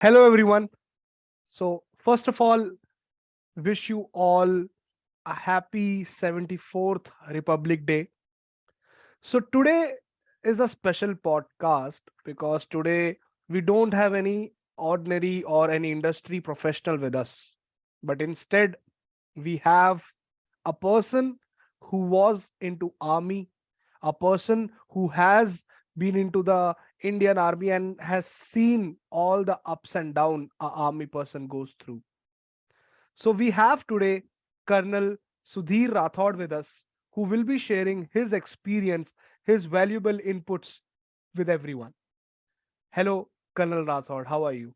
Hello, everyone. So, first of all, wish you all a happy 74th Republic Day. So, today is a special podcast because today we don't have any ordinary or any industry professional with us, but instead we have a person who was into army, a person who has been into the Indian army and has seen all the ups and downs a army person goes through. So we have today Colonel Sudhir Rathore with us, who will be sharing his experience, his valuable inputs with everyone. Hello, Colonel Rathore. How are you?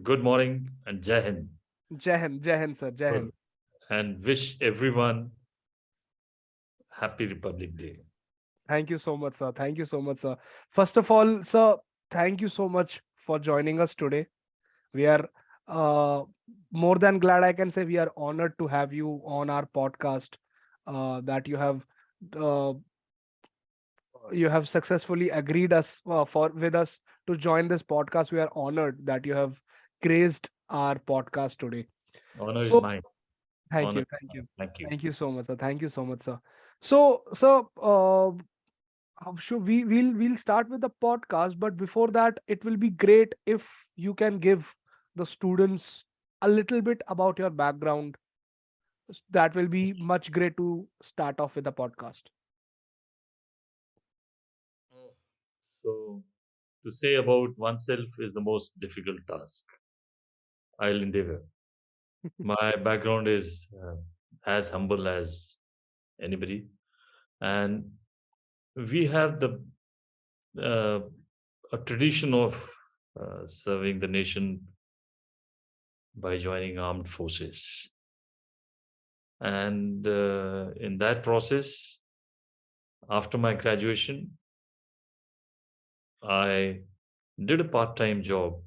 Good morning and Jai Hind. Jai Hind, sir. Jai Good. Hind. And wish everyone Happy Republic Day. Thank you so much, sir. Thank you so much, sir. First of all, sir, thank you so much for joining us today. We are uh, more than glad. I can say we are honored to have you on our podcast. That uh, you have successfully agreed us for with us to join this podcast. We are honored that you have graced our podcast today. Honor is So mine. thank Honor you, is thank mine. you, Thank you. thank you so much, sir. Thank you so much, sir. So, how should we'll start with the podcast, but before that, it will be great if you can give the students a little bit about your background. That will be much great to start off with the podcast. Oh. So, to say about oneself is the most difficult task. I'll endeavor. My background is as humble as anybody, and we have the uh, a tradition of serving the nation by joining armed forces. And in that process, after my graduation, I did a part time job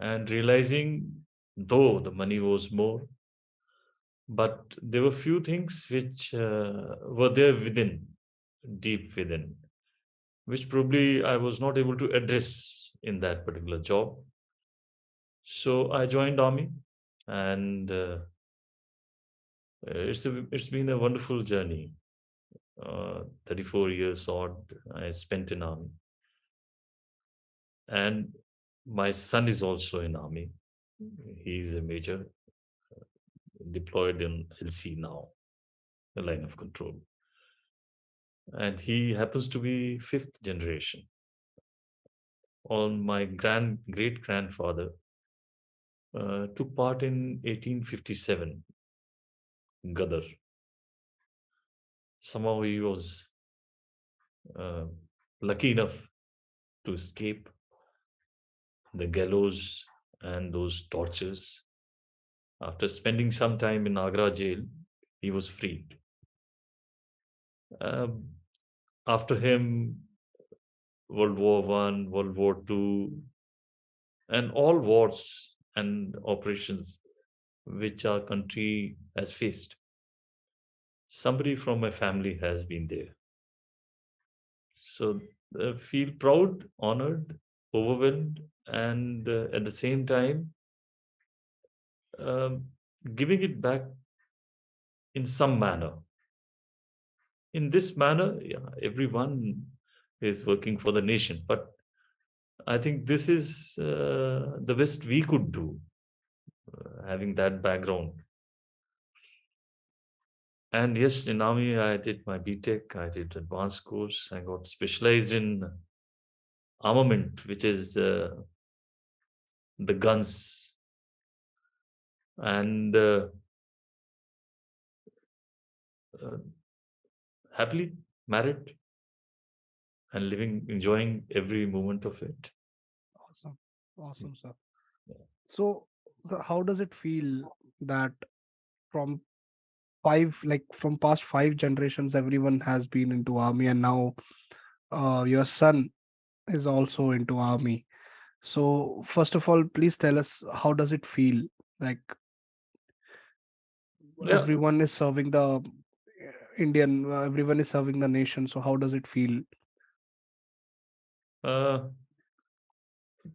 and realizing though the money was more, but there were few things which were there within, deep within, which probably I was not able to address in that particular job. So I joined army, and it's been a wonderful journey. 34 years odd I spent in army, and my son is also in army. He's a major deployed in LC now, the line of control. And he happens to be fifth generation. On my great grandfather took part in 1857 Gadar. Somehow he was uh, lucky enough to escape the gallows and those tortures. After spending some time in Agra jail, he was freed. Um, After him, World War One, World War Two, and all wars and operations which our country has faced. Somebody from my family has been there. So feel proud, honored, overwhelmed, and at the same time, um, giving it back in some manner. In this manner, yeah, everyone is working for the nation, but I think this is the best we could do, having that background. And yes, in army, I did my BTech, I did advanced course, I got specialized in armament, which is the guns, and uh, happily married and living, enjoying every moment of it. Awesome, awesome, sir. Yeah. So, sir, how does it feel that from from past 5 generations, everyone has been into army, and now your son is also into army. So, first of all, please tell us how does it feel? Like Yeah. everyone is serving the everyone is serving the nation. So, how does it feel? Uh,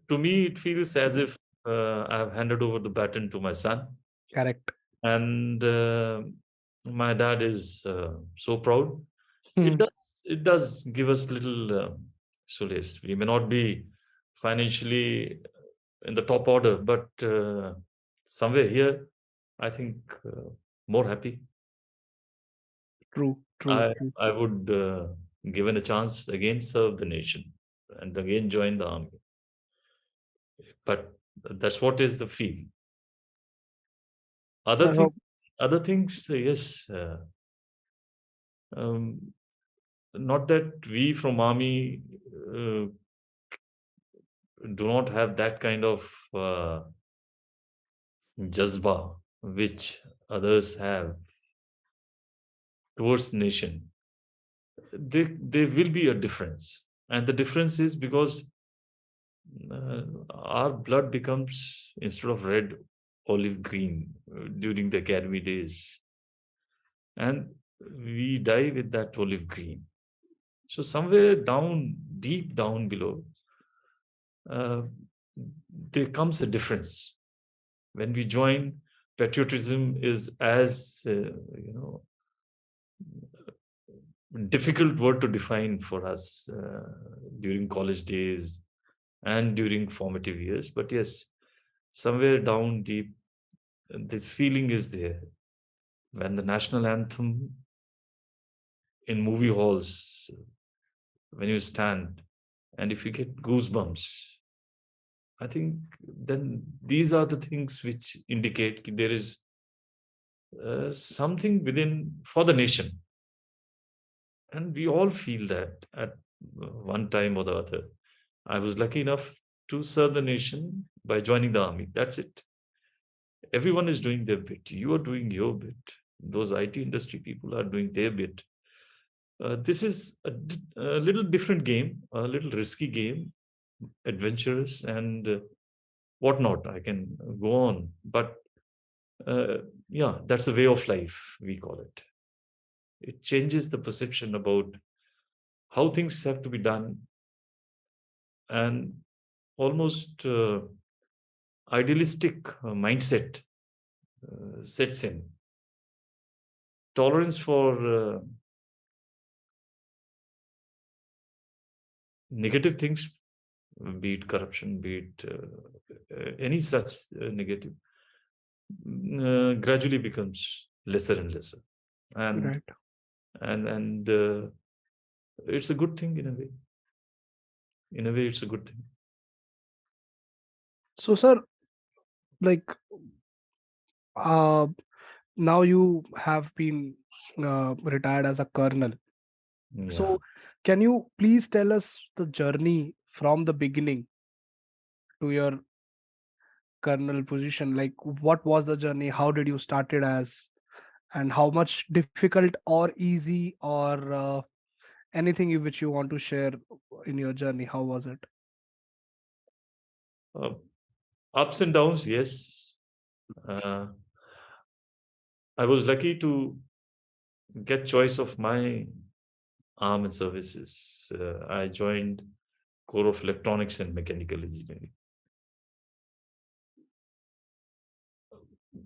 To me, it feels as if I've handed over the baton to my son, Correct. and my dad is so proud. It Hmm. does give us little solace. We may not be financially in the top order, but somewhere here, I think more happy. True, true, I true. I would, given a chance, again serve the nation and again join the army. But that's what is the feel. Other Sir, things, other things, yes. Um, Not that we from army uh, do not have that kind of jazba which others have towards nation. There will be a difference, and the difference is because our blood becomes, instead of red, olive green during the academy days, and we die with that olive green. So somewhere down, deep down below, uh, there comes a difference. When we join, patriotism is as difficult word to define for us during college days and during formative years. But yes, somewhere down deep, this feeling is there. When the national anthem in movie halls, when you stand, and if you get goosebumps, I think then these are the things which indicate there is something within for the nation, and we all feel that at one time or the other. I was lucky enough to serve the nation by joining the army. That's it. Everyone is doing their bit. You are doing your bit. Those IT industry people are doing their bit. This is a little different game, a little risky game, adventurous and whatnot. I can go on, but uh, yeah, that's a way of life. We call it. It changes the perception about how things have to be done, and almost idealistic mindset sets in. Tolerance for negative things, be it corruption, be it any such negative, gradually becomes lesser and lesser, and right. and it's a good thing in a way. In a way, it's a good thing. So, sir, like, uh, now you have been retired as a colonel. Yeah. So, can you please tell us the journey from the beginning to your colonel position? Like, what was the journey? How did you started as, and how much difficult or easy or anything which you want to share in your journey? How was it? Uh, Ups and downs, yes. Uh, I was lucky to get choice of my arm and services. I joined Corps of Electronics and Mechanical Engineering,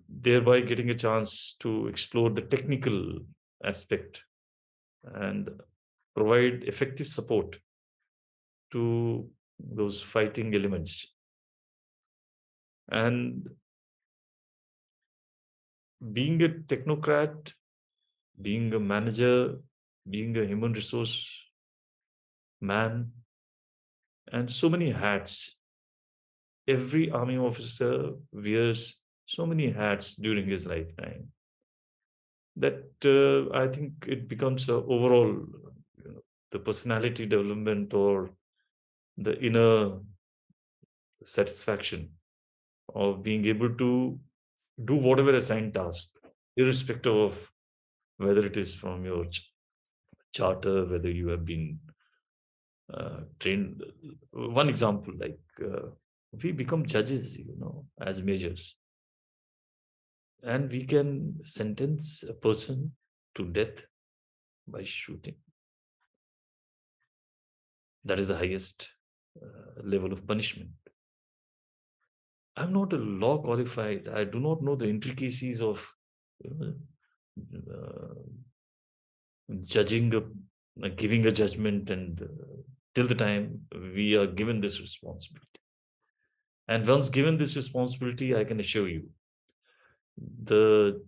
thereby getting a chance to explore the technical aspect and provide effective support to those fighting elements. And being a technocrat, being a manager, being a human resource man, and so many hats. Every army officer wears so many hats during his lifetime that I think it becomes a overall, the personality development or the inner satisfaction of being able to do whatever assigned task, irrespective of whether it is from your charter, whether you have been trained. One example, like we become judges, as majors, and we can sentence a person to death by shooting. That is the highest level of punishment. I'm not a law qualified. I do not know the intricacies of you know, judging, giving a judgment, and till the time we are given this responsibility. And once given this responsibility, I can assure you, the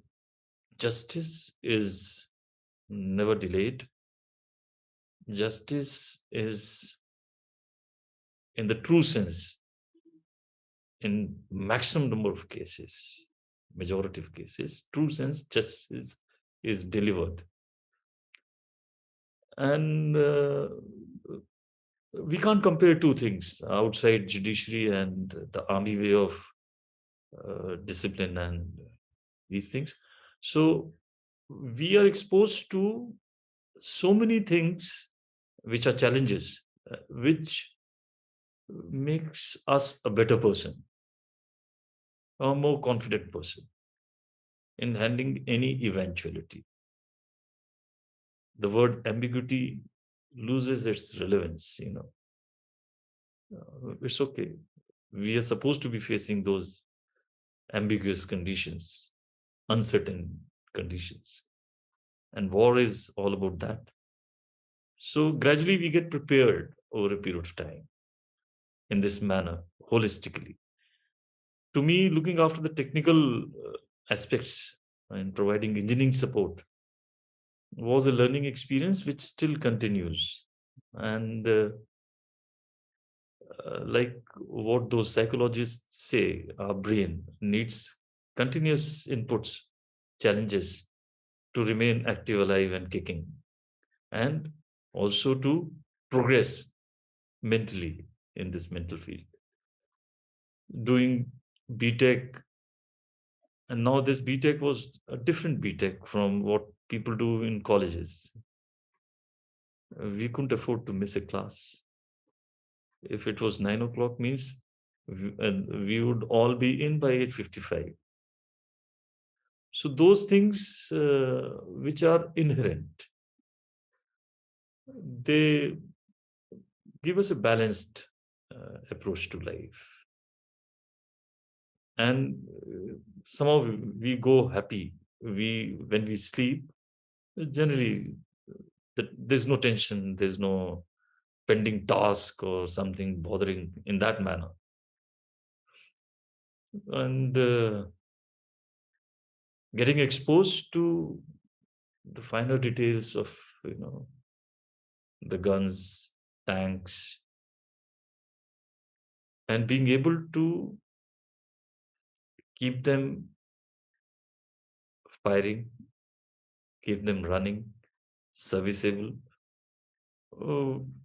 justice is never delayed. Justice is, in the true sense, in maximum number of cases, majority of cases, true sense, justice is delivered. And we can't compare two things: outside judiciary and the army way of discipline and these things. So we are exposed to so many things which are challenges, which makes us a better person, a more confident person in handling any eventuality. The word ambiguity loses its relevance. It's okay. We are supposed to be facing those ambiguous conditions, uncertain conditions. And war is all about that. So gradually we get prepared over a period of time in this manner, holistically. To me, looking after the technical aspects and providing engineering support was a learning experience which still continues. And like what those psychologists say, our brain needs continuous inputs, challenges to remain active, alive, and kicking, and also to progress mentally in this mental field. Doing BTech, and now this BTech was a different BTech from what people do in colleges. We couldn't afford to miss a class. If it was 9 o'clock, means we would all be in by 8:55. So those things which are inherent, they give us a balanced approach to life, and somehow we go happy. We when we sleep, generally, there's no tension, there's no pending task or something bothering in that manner. And getting exposed to the finer details of the guns, tanks, and being able to keep them firing, keep them running, serviceable,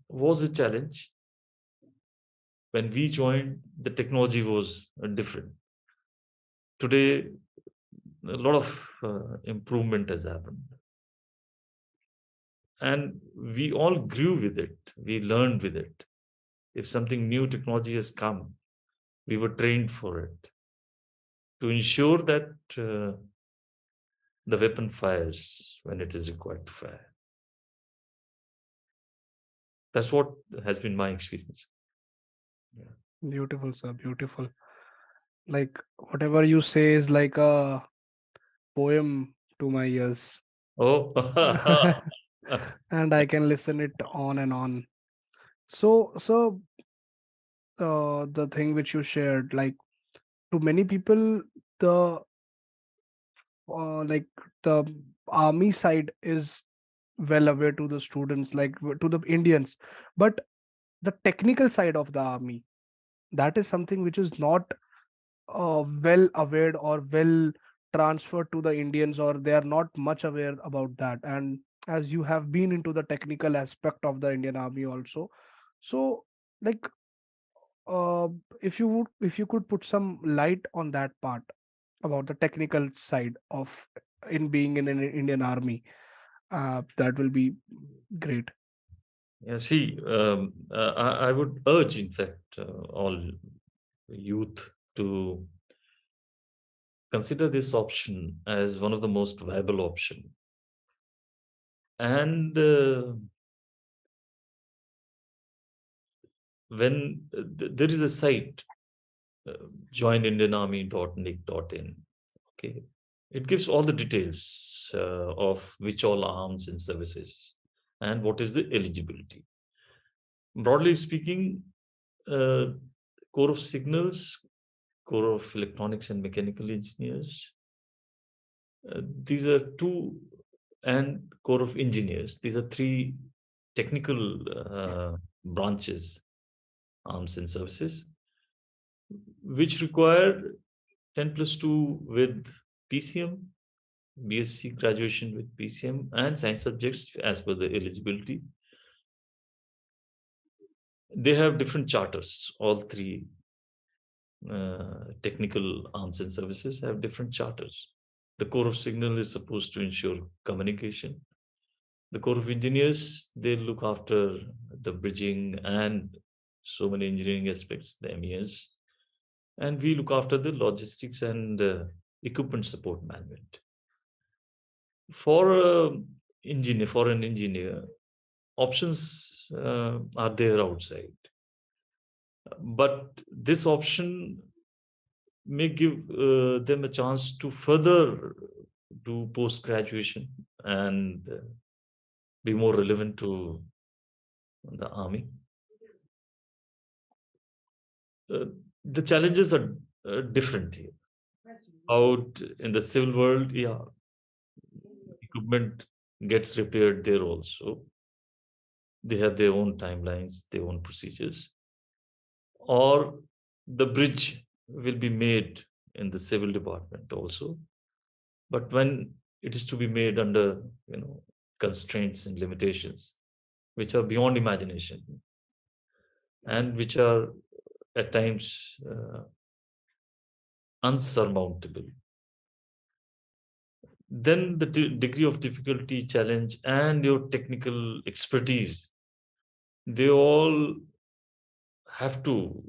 was a challenge. When we joined, the technology was different. Today, a lot of improvement has happened, and we all grew with it. We learned with it. If something new technology has come, we were trained for it to ensure that the weapon fires when it is required to fire. That's what has been my experience. Yeah. Beautiful, sir. Beautiful. Like whatever you say is like a poem to my ears. Oh, And I can listen it on and on. So the thing which you shared, like to many people, the like the army side is well aware to the students, like to the Indians, but the technical side of the army, that is something which is not well aware or well transferred to the Indians, or they are not much aware about that. And as you have been into the technical aspect of the Indian army also, so like uh, if you could put some light on that part about the technical side of in being in an Indian army, that will be great. yeah. See, I would urge, in fact, all youth to consider this option as one of the most viable option. And when there is a site uh, joinindianarmy.nic.in. Okay, it gives all the details of which all arms and services and what is the eligibility. Broadly speaking, uh, Corps of Signals, Corps of Electronics and Mechanical Engineers, these are two, and Corps of Engineers. These are three technical branches, arms and services, which require 10 plus 2 with PCM, BSc graduation with PCM, and science subjects as per the eligibility. They have different charters. All three technical arms and services have different charters. The Corps of Signal is supposed to ensure communication. The Corps of Engineers, they look after the bridging and so many engineering aspects, the MES. And we look after the logistics and equipment support management. For for an engineer, options are there outside, but this option may give them a chance to further do post graduation and be more relevant to the army. Uh, the challenges are different here. Out in the civil world, yeah, equipment gets repaired there also. They have their own timelines, their own procedures, or the bridge will be made in the civil department also. But when it is to be made under, constraints and limitations, which are beyond imagination and which are at times unsurmountable, then the degree of difficulty, challenge, and your technical expertise, they all have to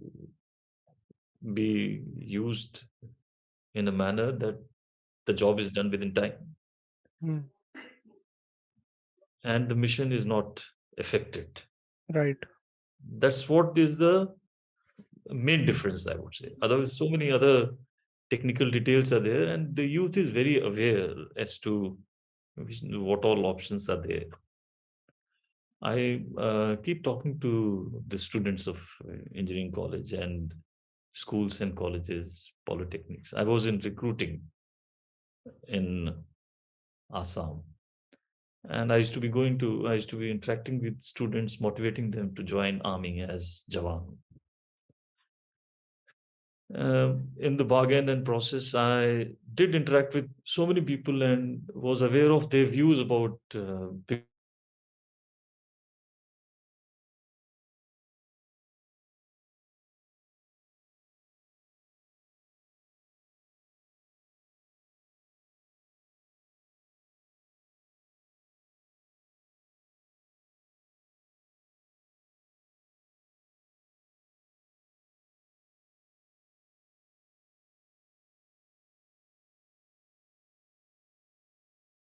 be used in a manner that the job is done within time Hmm. and the mission is not affected. Right. That's what is the main difference, I would say. Otherwise, so many other technical details are there, and the youth is very aware as to what all options are there. I keep talking to the students of engineering college and schools and colleges, polytechnics. I was in recruiting in Assam, and I used to be interacting with students, motivating them to join army as Jawan. In the bargain and process, I did interact with so many people and was aware of their views about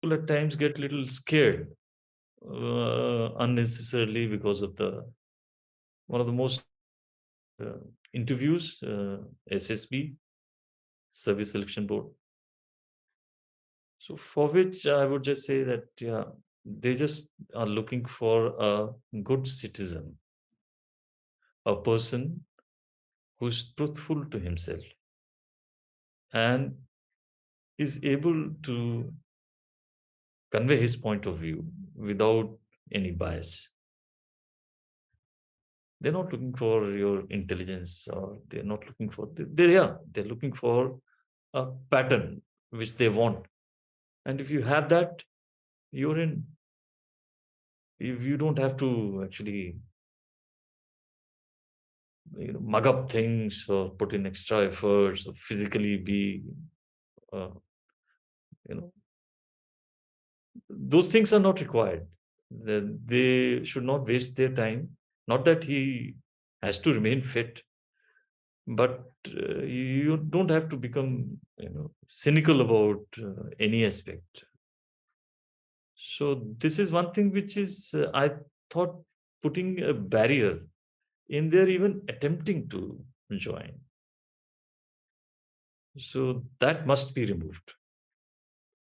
people at times get little scared unnecessarily because of the one of the most uh, interviews, SSB, Service Selection Board. So for which I would just say that yeah, they just are looking for a good citizen, a person who's truthful to himself and is able to convey his point of view without any bias. They're not looking for your intelligence, or they're not looking for they're looking for a pattern which they want. And if you have that, you're in. If you don't have to actually mug up things or put in extra efforts or physically be uh, you know those things are not required. They should not waste their time. Not that he has to remain fit, but you don't have to become cynical about any aspect. So this is one thing which is I thought putting a barrier in there even attempting to join. So that must be removed,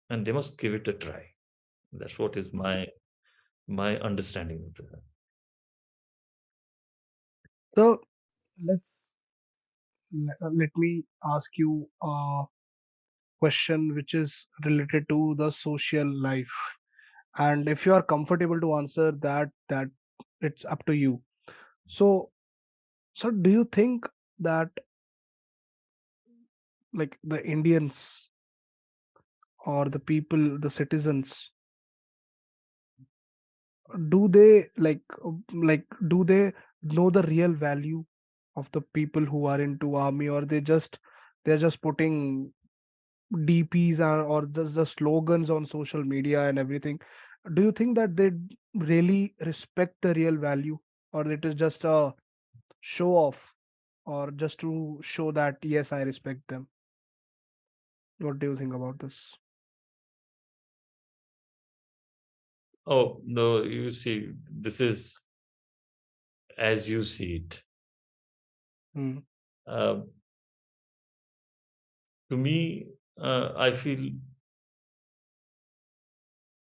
and they must give it a try. That's what is my understanding of that. So let's let me ask you a question which is related to the social life, and if you are comfortable to answer that, it's up to you. So do you think that, like, the Indians or the people, the citizens, do they do they know the real value of the people who are into army, or they're just putting DPs, or the slogans on social media and everything? Do you think that they really respect the real value, or it is just a show off, or just to show that yes, I respect them? What do you think about this? Oh no, you see, this is as you see it. Hmm. Uh, to me, I feel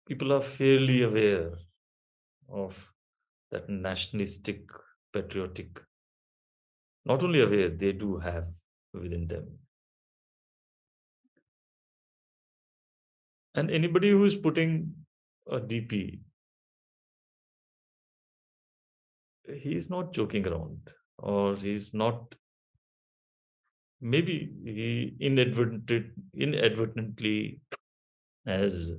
people are fairly aware of that nationalistic, patriotic. Not only aware, they do have within them. And anybody who is putting a DP, he is not joking around, or he's not. Maybe he inadvertently has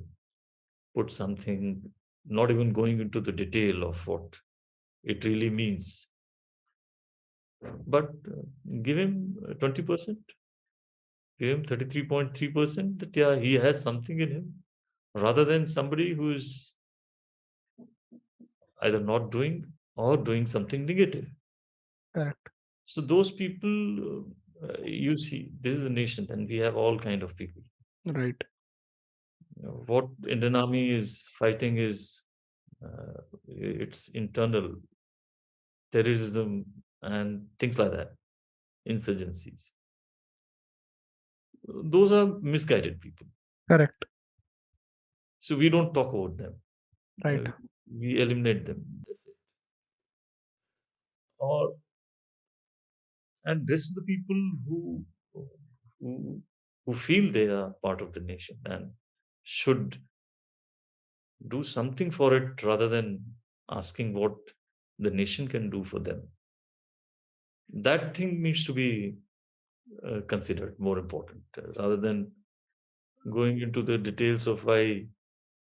put something, not even going into the detail of what it really means. But give him 20%, give him 33.3%, that yeah, he has something in him, rather than somebody who's either not doing or doing something negative. Correct. So those people, you see, this is a nation, and we have all kind of people. Right. What Indian Army is fighting is it's internal terrorism and things like that, insurgencies. Those are misguided people. Correct. So we don't talk about them. Right. Uh, we eliminate them. Or and rest of the people who who feel they are part of the nation and should do something for it, rather than asking what the nation can do for them. That thing needs to be considered more important, rather than going into the details of why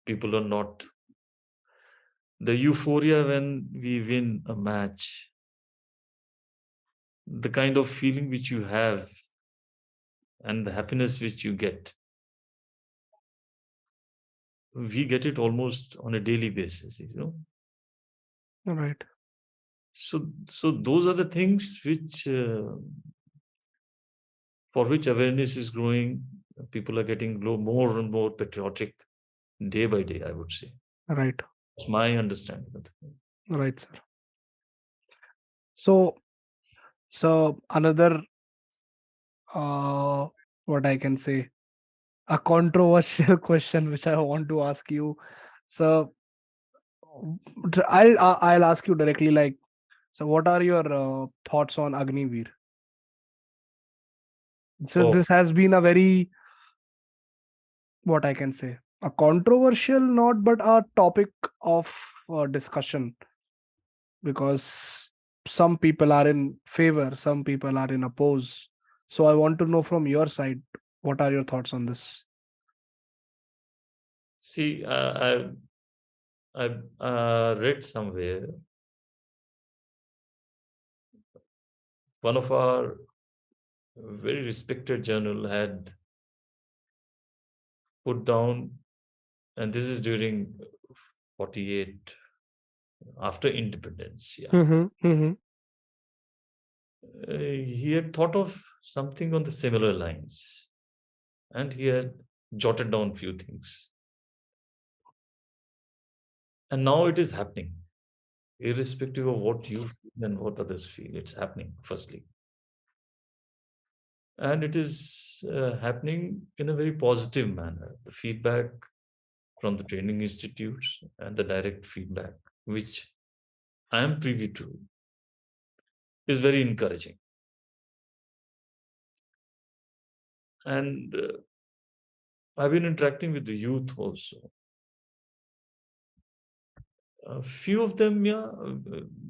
people are not. The euphoria when we win a match, the kind of feeling which you have, and the happiness which you get, we get it almost on a daily basis, you know. Right. So those are the things which, for which awareness is growing. People are getting more and more patriotic day by day, I would say. Right. It's my understanding of the thing. Right, sir. So another, uh what I can say, a controversial question which I want to ask you. So I'll ask you directly, like, so what are your thoughts on AgniVeer? So Oh, this has been a very, what I can say, a controversial, not but a topic of discussion, because some people are in favor, some people are in oppose. So I want to know from your side, what are your thoughts on this? see, I've read somewhere, one of our very respected journal had put down, and this is during 48, after independence. Yeah, Mm-hmm, mm-hmm. he had thought of something on the similar lines, and he had jotted down few things, and now it is happening, irrespective of what you feel and what others feel. It's happening. Firstly, and it is happening in a very positive manner. The feedback from the training institutes and the direct feedback, which I am privy to, is very encouraging. And I've been interacting with the youth also. A few of them, yeah,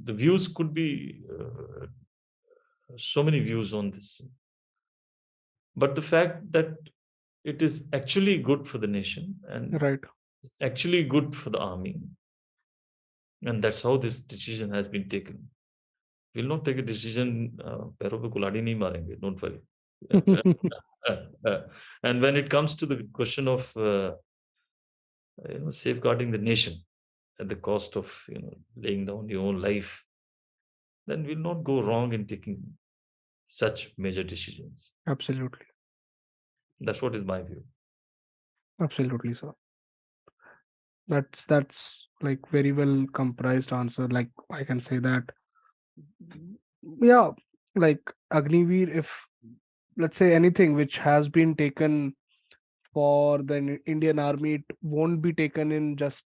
the views could be so many views on this, but the fact that it is actually good for the nation and Right. actually good for the army, and that's how this decision has been taken. We'll not take a decision. पैरों पे कुल्हाड़ी नहीं मारेंगे. Don't worry. And when it comes to the question of safeguarding the nation at the cost of laying down your own life, then we'll not go wrong in taking such major decisions. Absolutely. That's what is my view. Absolutely, sir. That's like very well comprised answer. Like I can say that, yeah, like Agniveer, if let's say anything which has been taken for the Indian Army, it won't be taken in just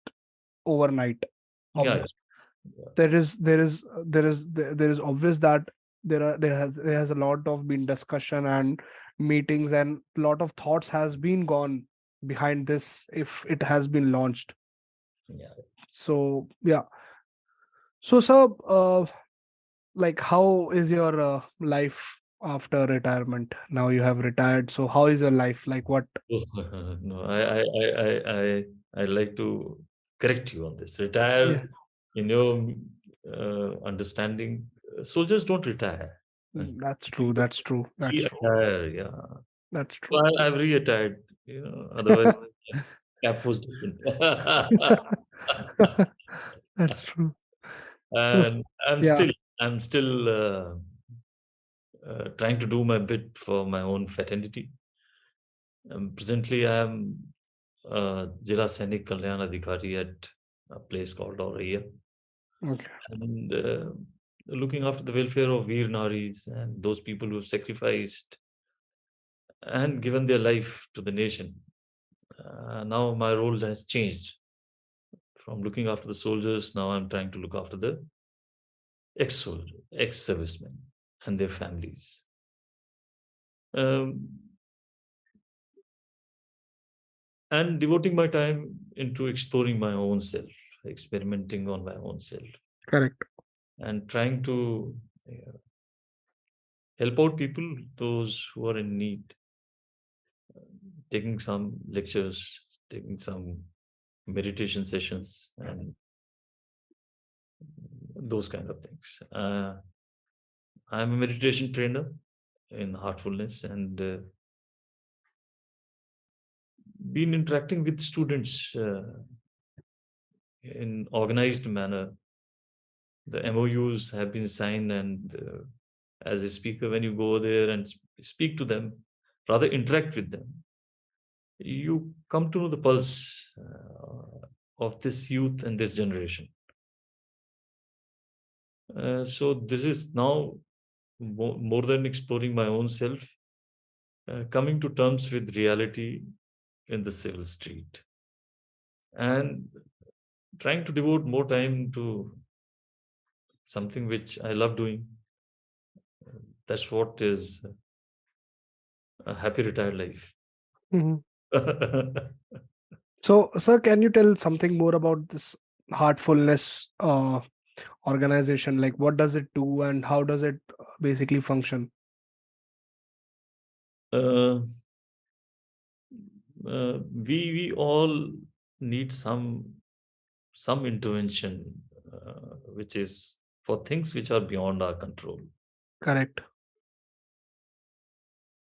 overnight. Yeah, Obvious. yeah, There is obvious that there has a lot of been discussion and meetings, and lot of thoughts has been gone behind this if it has been launched. yeah. So yeah. So sir, like how is your life after retirement? Now you have retired. So how is your life? Like what? No, I like to correct you on this. Retire, Yeah, in your understanding, soldiers don't retire. that's true. That's true. That's true. Retire, yeah. That's true. Well, I've retired, otherwise cap was different. That's true. So And I'm yeah. still I'm still trying to do my bit for my own fraternity. Presently, I am Jila Sainik Kalyan Adhikari at a place called Auraiya, Okay. and looking after the welfare of Veer Naris and those people who have sacrificed and given their life to the nation. Now my role has changed from looking after the soldiers. Now I'm trying to look after the ex-soldier, ex-servicemen and their families. Um, and devoting my time into exploring my own self, experimenting on my own self, Correct. and trying to help out people, those who are in need, taking some lectures, taking some meditation sessions, and those kind of things. I'm a meditation trainer in heartfulness, and been interacting with students in organized manner. The MOUs have been signed, and as a speaker, when you go there and speak to them, rather interact with them, you come to know the pulse of this youth and this generation. So this is now more than exploring my own self, coming to terms with reality in the civil street, and trying to devote more time to something which I love doing. That's what is a happy retired life. Mhm. So, sir, can you tell something more about this heartfulness organization? Like, what does it do, and how does it basically function? uh, we all need some intervention, which is for things which are beyond our control. Correct.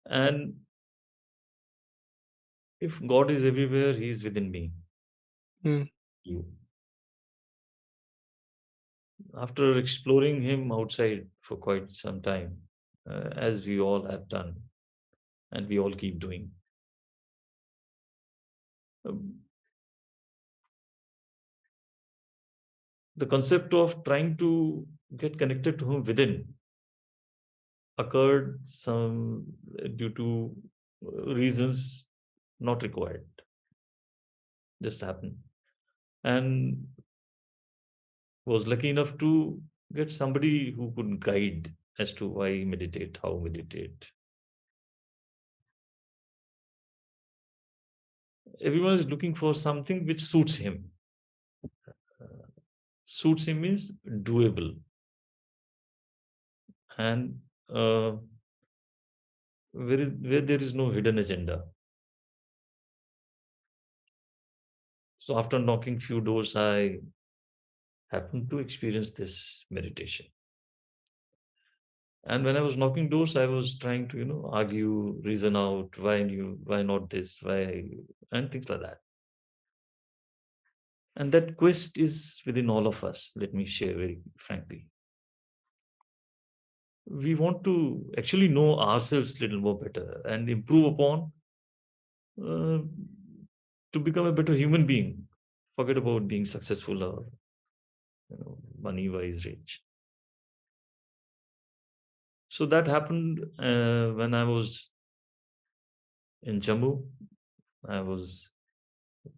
And if God is everywhere, He is within me. Mm. You. After exploring Him outside for quite some time, as we all have done, and we all keep doing, um, the concept of trying to get connected to Him within occurred some due to reasons not required, just happened. And was lucky enough to get somebody who could guide as to why meditate, how meditate. Everyone is looking for something which suits him. Suits him means doable, and where there is no hidden agenda. So after knocking few doors, I happened to experience this meditation. And when I was knocking doors, I was trying to, argue, reason out why not this, why, and things like that. And that quest is within all of us. Let me share very frankly. We want to actually know ourselves a little more better and improve upon uh, to become a better human being. Forget about being successful or money wise rich. So that happened when I was in Jammu. I was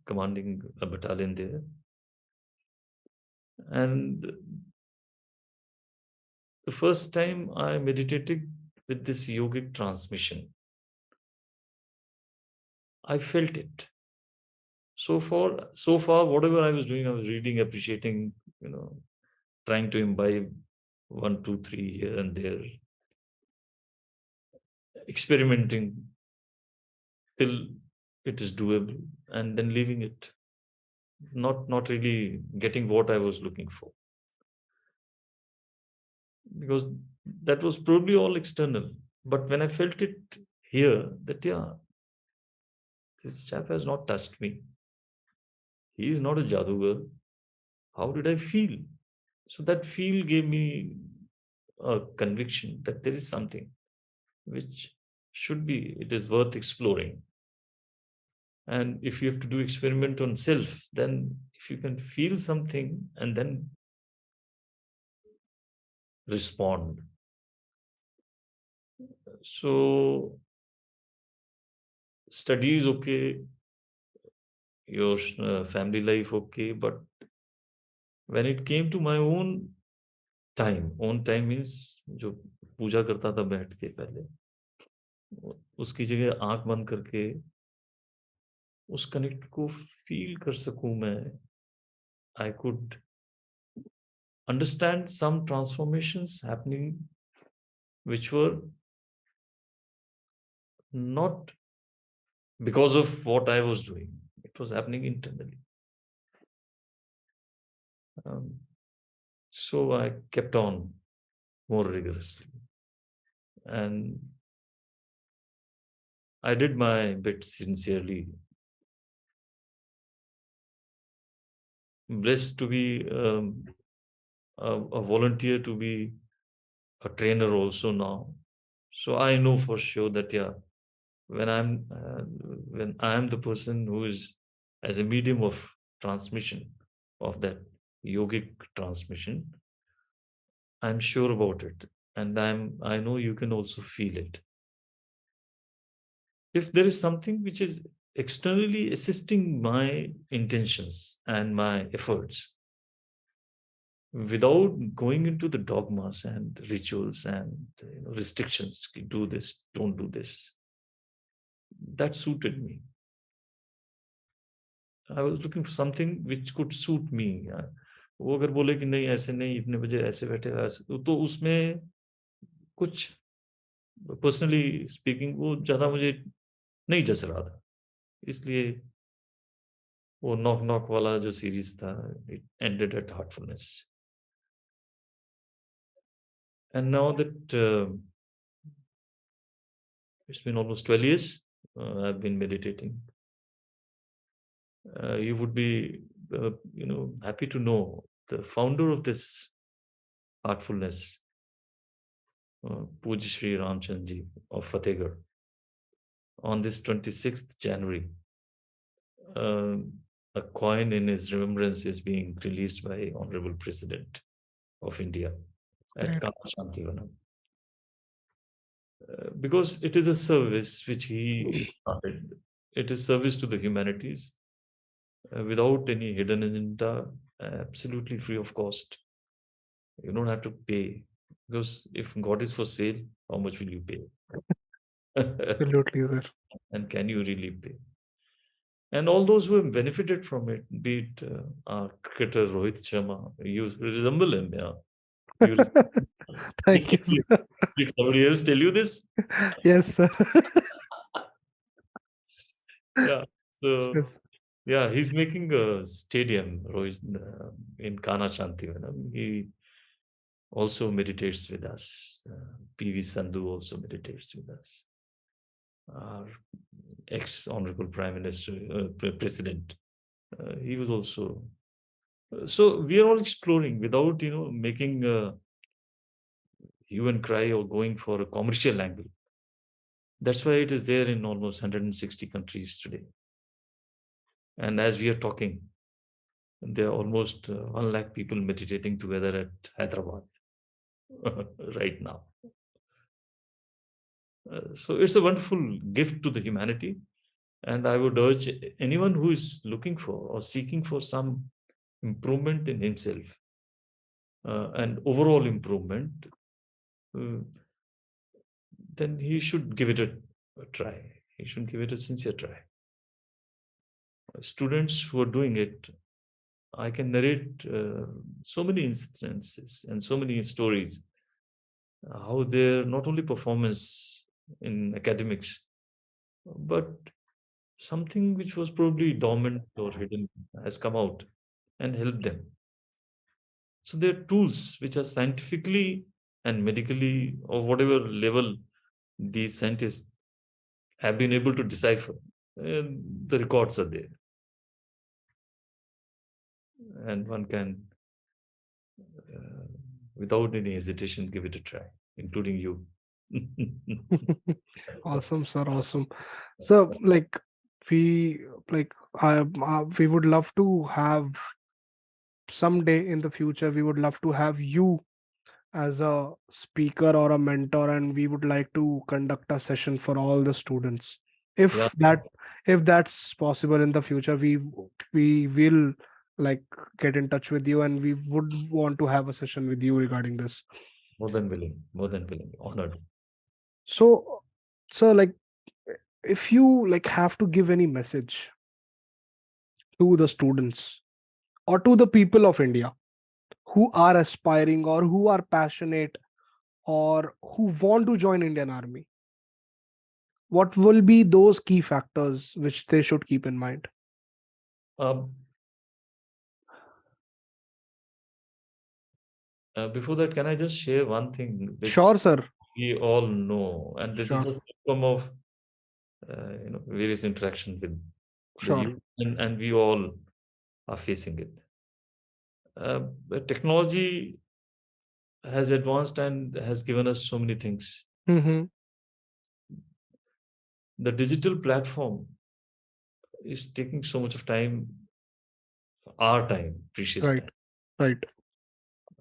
commanding a battalion there, and the first time I meditated with this yogic transmission, I felt it. So far, whatever I was doing, I was reading, appreciating, trying to imbibe one, two, three here and there, experimenting till it is doable, and then leaving it. Not really getting what I was looking for, because that was probably all external. But when I felt it here, that yeah, this chap has not touched me. He is not a jadugar. How did I feel? So that feel gave me a conviction that there is something which should be, it is worth exploring. And if you have to do experiment on self, then if you can feel something and then respond. So study is okay, your family life okay, but when it came to my own time means जो पूजा करता था बैठ के पहले, उसकी जगह आंख बंद करके उस कनेक्ट को फील कर सकूं मैं, I could understand some transformations happening which were not because of what I was doing. It was happening internally. Um, so I kept on more rigorously. And I did my bit sincerely. Blessed to be a volunteer, to be a trainer also now. So I know for sure that, yeah, when when I am the person who is as a medium of transmission of that yogic transmission, I'm sure about it, and I know you can also feel it. If there is something which is externally assisting my intentions and my efforts without going into the dogmas and rituals and restrictions, do this, don't do this, that suited me. I was looking for something which could suit me. वो अगर बोले कि नहीं ऐसे नहीं, इतने बजे ऐसे बैठे ऐसे, तो उसमें कुछ पर्सनली स्पीकिंग वो ज़्यादा मुझे नहीं जच रहा था। इसलिए वो नॉक नॉक वाला जो सीरीज़ था, it ended at Heartfulness. And now that it's been almost 12 years I've been meditating. You would be happy to know the founder of this heartfulness, Puj Shri Ramchand ji of Fatehgarh. On this 26th January, uh, a coin in his remembrance is being released by Honorable President of India at Great. Kama Shantivanam. because it is a service which he started. It is service to the humanities without any hidden agenda, absolutely free of cost. You don't have to pay because if God is for sale, how much will you pay? Absolutely, sir. And can you really pay? And all those who have benefited from it, be it our cricketer Rohit Sharma, you resemble him, yeah. You did Thank you, somebody, sir. did somebody else tell you this? Yes, sir. Yeah. So Yes. yeah, he's making a stadium, Rohit, in Kana Shanti. He also meditates with us. PV Sandhu also meditates with us. Our ex honorable prime minister, president, he was also. So we are all exploring without making a hue and cry or going for a commercial angle. That's why it is there in almost 160 countries today. And as we are talking, there are almost 1 lakh people meditating together at Hyderabad right now. So it's a wonderful gift to the humanity. And I would urge anyone who is looking for or seeking for some improvement in himself and overall improvement, uh, then he should give it a try. He should give it a sincere try. Students who are doing it, I can narrate so many instances and so many stories how their not only performance in academics, but something which was probably dormant or hidden has come out and helped them. So there are tools which are scientifically and medically, or whatever level these scientists have been able to decipher. And the records are there, and one can, uh, without any hesitation, give it a try, including you. Awesome, sir. Awesome. So, like, we like we would love to have someday in the future. We would love to have you as a speaker or a mentor, and we would like to conduct a session for all the students. Yeah, If that's possible in the future, we will like get in touch with you, and we would want to have a session with you regarding this. more than willing, honored. So, like, if you like have to give any message to the students or to the people of India who are aspiring or who are passionate or who want to join Indian Army, what will be those key factors which they should keep in mind? Um, Before that, can I just share one thing which Sure, sir. we all know, and this is Sure, just outcome of various interaction with the sure. youth, and we all are facing it. But technology has advanced and has given us so many things. Mm-hmm. The digital platform is taking so much of time, our time, precious Right, time. right.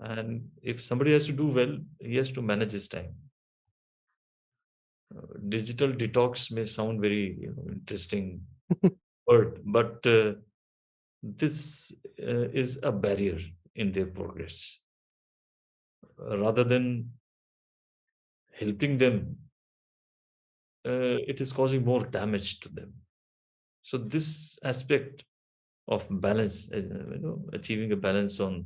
And if somebody has to do well, he has to manage his time. Digital detox may sound very interesting word, but this is a barrier in their progress. Rather than helping them, it is causing more damage to them. So this aspect of balance, achieving a balance on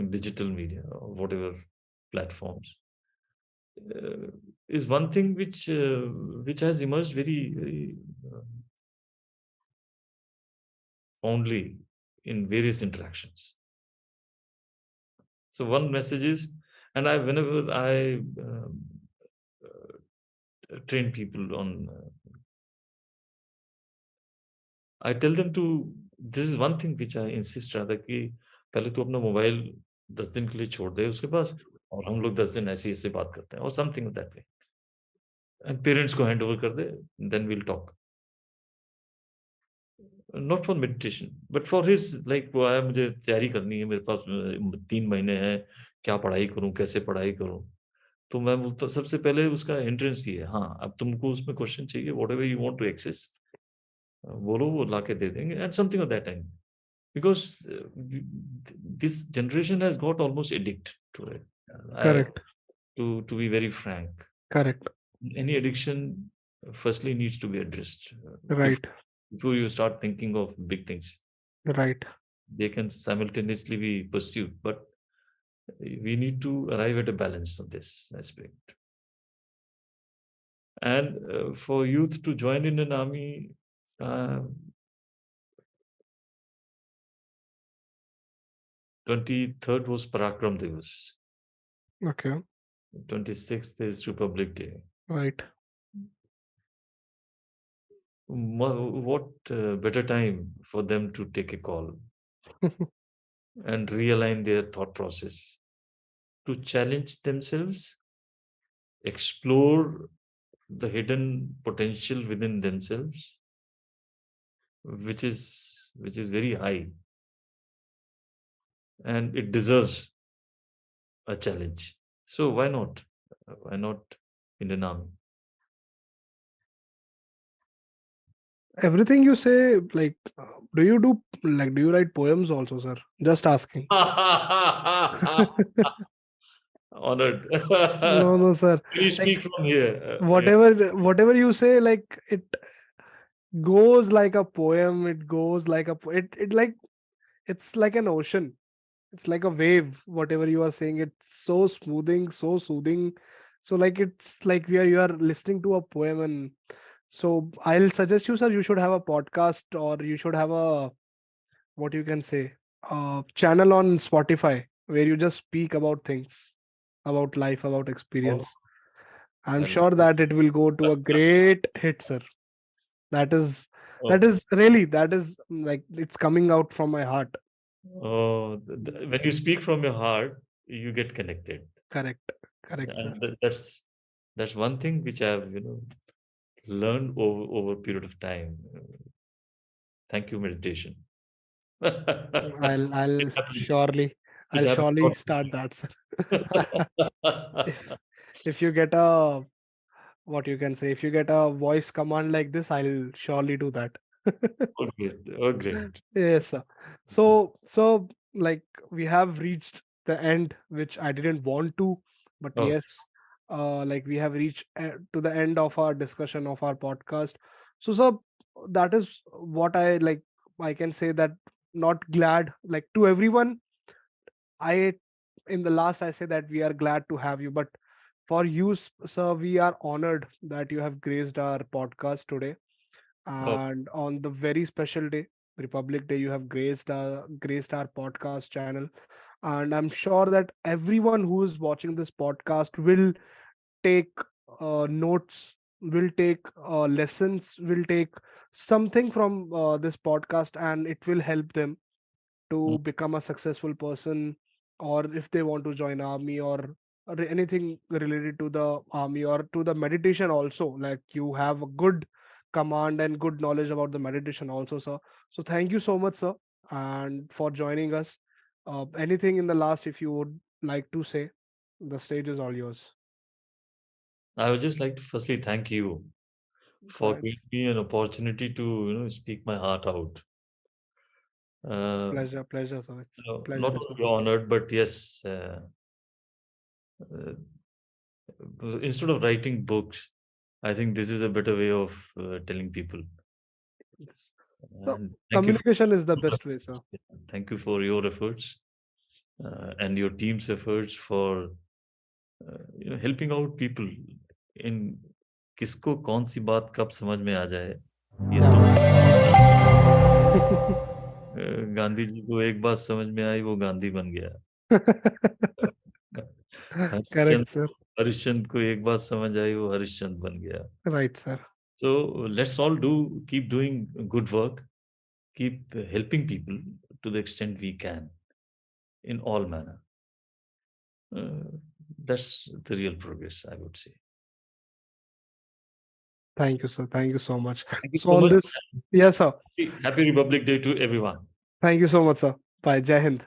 digital media or whatever platforms, uh, is one thing which has emerged very fondly in various interactions. So one message is, and I whenever I train people on, I tell them to. This is one thing which I insist rather कि पहले तो अपना mobile 10 दिन के लिए छोड़ दे उसके पास और हम लोग 10 दिन ऐसे ऐसे बात करते हैं और something that way and parents को हैंड ओवर कर दे then will talk not for meditation but for his like वो है मुझे तैयारी करनी है मेरे पास 3 महीने हैं क्या पढ़ाई करूं कैसे पढ़ाई करूं तो मैं बोलता सबसे पहले उसका एंट्रेंस ही है हाँ अब तुमको उसमें क्वेश्चन चाहिए whatever you want to access बोलो वो ला के दे देंगे and something of that time because this generation has got almost addict to it I Correct. To be very frank Correct. any addiction firstly needs to be addressed Right. before you start thinking of big things Right. they can simultaneously be pursued but we need to arrive at a balance of this aspect and for youth to join in an army uh, 23rd was parakram divas Okay. 26th is republic day Right. what better time for them to take a call and realign their thought process to challenge themselves explore the hidden potential within themselves which is very high and it deserves a challenge so why not in an army Everything you say, like, do you do, like, do you write poems also, sir? Just asking. honored No, no, sir. can you Like, speak from here whatever you say, like, it goes like a poem. It goes like it like it's like an ocean. It's like a wave. Whatever you are saying, it's so smoothing, so soothing. So like it's like you are listening to a poem, and so I'll suggest you, sir. You should have a podcast, or you should have a, what you can say, channel on Spotify where you just speak about things, about life, about oh, experience. I'm I sure love that it will go to a great hit, sir. That is that oh, is really, that is like it's coming out from my heart. oh when you speak from your heart you get connected Correct, correct, sir. and that's one thing which I've learned over a period of time. Thank you, meditation. I'll it I'll happens. surely It I'll happens surely start that, sir. if if you get a, what you can say, if you get a voice command like this, I'll surely do that. oh, great. Oh, great. Yes, sir. So like we have reached the end, which I didn't want to, but Oh, yes, like we have reached to the end of our discussion of our podcast. So, sir, that is what I like. I can say that, not glad, like, to everyone. I, in the last, I say that we are glad to have you, but for you, sir, we are honored that you have graced our podcast today, oh, and on the very special day, Republic Day, you have graced our podcast channel, and I'm sure that everyone who is watching this podcast will take notes, will take lessons, will take something from this podcast, and it will help them mm, to become a successful person, or if they want to join army, or anything related to the army, or to the meditation also, like you have a good command and good knowledge about the meditation also, sir. So thank you so much, sir, and for joining us. Anything in the last, if you would like to say, the stage is all yours. I would just like to firstly thank you for It's giving me an opportunity to speak my heart out. Uh, pleasure, pleasure, sir. It's Not pleasure is only mine. honored, but yes, instead of writing books, I think this is a better way of telling people. Yes. So And thank you for communication is the your best way, efforts. sir. Thank you for your efforts and your team's efforts for helping out people in किसको कौन सी बात कब समझ में आ जाए ये Yeah. तो गांधी जी को एक बात समझ में आई वो गांधी बन गया Correct, हरिश्चंद्र sir. हरिश्चंद्र को एक बात समझ आई वो हरिश्चंद्र बन गया Right, sir. so let's all keep doing good work keep helping people to the extent we can in all manner uh, that's the real progress I would say Thank you, sir. Thank you so much. Thank you So so on much. this, yes, sir. Happy Republic Day to everyone. Thank you so much, sir. Bye. Jai Hind.